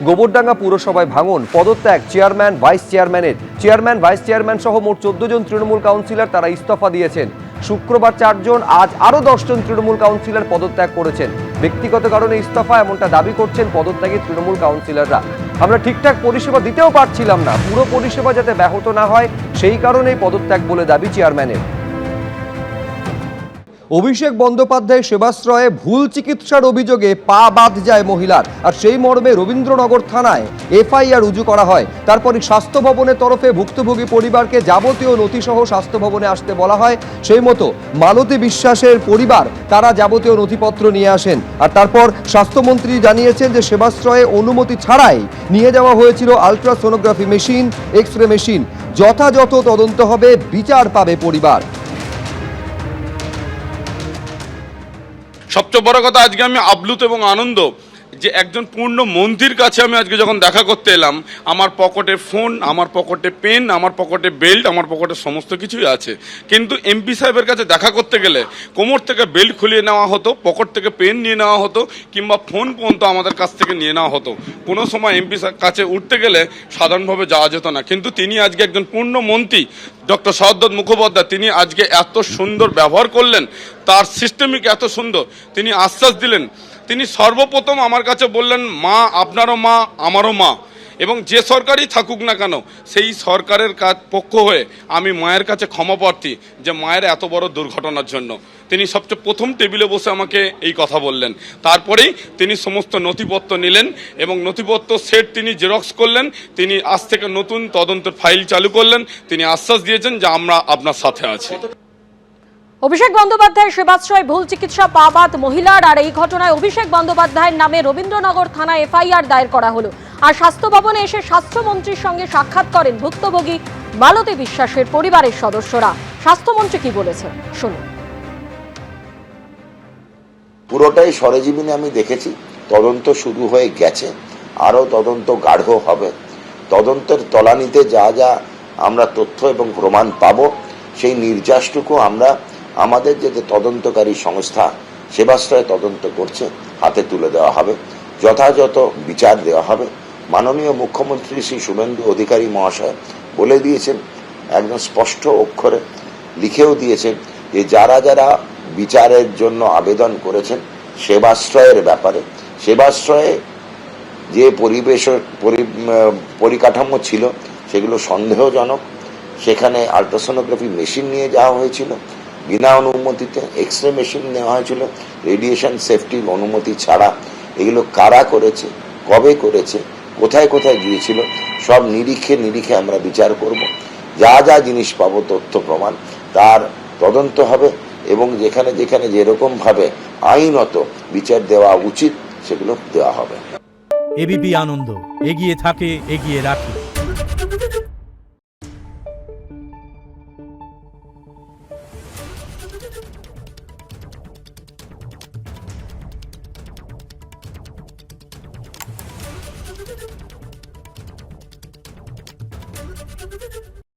গোবরডাঙ্গা পুরসভায় ভাঙন, পদত্যাগ chairman vice চেয়ারম্যানের। চেয়ারম্যান ভাইস চেয়ারম্যান সহ মোট 14 জন তৃণমূল কাউন্সিলর তারা ইস্তফা দিয়েছেন। শুক্রবার 4 জন, আজ আরো 10 জন তৃণমূল কাউন্সিলর পদত্যাগ করেছেন। ব্যক্তিগত কারণে ইস্তফা এমনটা দাবি করছেন পদত্যাগী তৃণমূল কাউন্সিলররা। আমরা ঠিকঠাক পরিষেবা দিতেও পারছিলাম না, পুরো পরিষেবা যাতে ব্যাহত না হয় সেই কারণেই পদত্যাগ বলে দাবি চেয়ারম্যানের। অভিষেক বন্দ্যোপাধ্যায় সেবাশ্রয়ে ভুল চিকিৎসার অভিযোগে পা বাদ যায় মহিলার, আর সেই মর্মে রবীন্দ্রনগর থানায় এফআইআর রুজু করা হয়। তারপরই স্বাস্থ্য ভবনের তরফে ভুক্তভোগী পরিবারকে যাবতীয় নথিসহ স্বাস্থ্য ভবনে আসতে বলা হয়। সেই মতো মালতী বিশ্বাসের পরিবার তারা যাবতীয় নথিপত্র নিয়ে আসেন। আর তারপর স্বাস্থ্যমন্ত্রী জানিয়েছেন যে সেবাশ্রয়ে অনুমতি ছাড়াই নিয়ে যাওয়া হয়েছিল ultrasonography machine, X ray machine. যথাযথ তদন্ত হবে, বিচার পাবে পরিবার। সবচেয়ে বড় কথা, আজকে আমি আপ্লুত এবং আনন্দ যে একজন পূর্ণ মন্ত্রীর কাছে আমি আজকে যখন দেখা করতে এলাম, আমার পকেটে ফোন, আমার পকেটে পেন, আমার পকেটে বেল্ট, আমার পকেটে সমস্ত কিছুই আছে। কিন্তু এমপি সাহেবের কাছে দেখা করতে গেলে কোমর থেকে বেল্ট খুলিয়ে নেওয়া হতো, পকেট থেকে পেন নিয়ে নেওয়া হতো, কিংবা ফোন পর্যন্ত আমাদের কাছ থেকে নিয়ে নেওয়া হতো। কোনো সময় এমপি কাছে উঠতে গেলে সাধারণভাবে যাওয়া যেত না। কিন্তু তিনি আজকে একজন পূর্ণ মন্ত্রী ডক্টর সহদ্দত মুখোপাধ্যায়, তিনি আজকে এত সুন্দর ব্যবহার করলেন, তার সিস্টেমিক এত সুন্দর, তিনি আশ্বাস দিলেন। তিনি সর্বপ্রথম আমার কাছে বললেন, মা আপনারও মা, আমারও মা, এবং যে সরকারই থাকুক না কেন সেই সরকারের পক্ষ হয়ে আমি মায়ের কাছে ক্ষমা প্রার্থী যে মায়ের এত বড় দুর্ঘটনার জন্য। তিনি সবচেয়ে প্রথম টেবিলে বসে আমাকে এই কথা বললেন। তারপরেই তিনি সমস্ত নথিপত্র নিলেন এবং নথিপত্র সেট তিনি জেরক্স করলেন। তিনি আজ থেকে নতুন তদন্তের ফাইল চালু করলেন। তিনি আশ্বাস দিয়েছেন যে আমরা আপনার সাথে আছি। অভিষেক বন্দ্যোপাধ্যায়ের সেবাশ্রয় ভুল চিকিৎসা পাবাদ মহিলার, আর এই ঘটনায় অভিষেক বন্দ্যোপাধ্যায়ের নামে রবীন্দ্রনগর থানায় এফআইআর দায়ের করা হলো। আর স্বাস্থ্য ভবনে এসে স্বাস্থ্যমন্ত্রীর সঙ্গে সাক্ষাৎ করেন ভুক্তভোগী মালতী বিশ্বাসের পরিবারের সদস্যরা। স্বাস্থ্যমন্ত্রী কি বলেছেন শুনুন। পুরোটাই সরেজমিনে আমি দেখেছি, তদন্ত শুরু হয়ে গেছে, আরও তদন্ত গাঢ় হবে। তদন্তের তলানিতে যা যা আমরা তথ্য এবং প্রমাণ পাব, সেই নির্যাসটুকু আমরা আমাদের যে তদন্তকারী সংস্থা সেবাশ্রয়ে তদন্ত করছে হাতে তুলে দেওয়া হবে, যথাযথ বিচার দেওয়া হবে। মাননীয় মুখ্যমন্ত্রী শ্রী শুভেন্দু অধিকারী মহাশয় বলে দিয়েছেন, একদম স্পষ্ট অক্ষরে লিখেও দিয়েছেন যে যারা যারা বিচারের জন্য আবেদন করেছেন সেবাশ্রয়ের ব্যাপারে, সেবাশ্রয়ে যে পরিকাঠামো ছিল সেগুলো সন্দেহজনক। সেখানে আলট্রাসোনোগ্রাফি মেশিন নিয়ে যাওয়া হয়েছিল বিনা অনুমতিতে, এক্স রে মেশিন নেওয়া হয়েছিল রেডিয়েশন সেফটির অনুমতি ছাড়া। এগুলো কারা করেছে, কবে করেছে, কোথায় কোথায় গিয়েছিল, সব নিরিখে আমরা বিচার করব। যা যা জিনিস পাবো তথ্য প্রমাণ, তার তদন্ত হবে এবং যেখানে যেখানে যেরকম ভাবে আইনত বিচার দেওয়া উচিত সেগুলো দেওয়া হবে। এবিপি আনন্দ, এগিয়ে থাকে, এগিয়ে রাখে।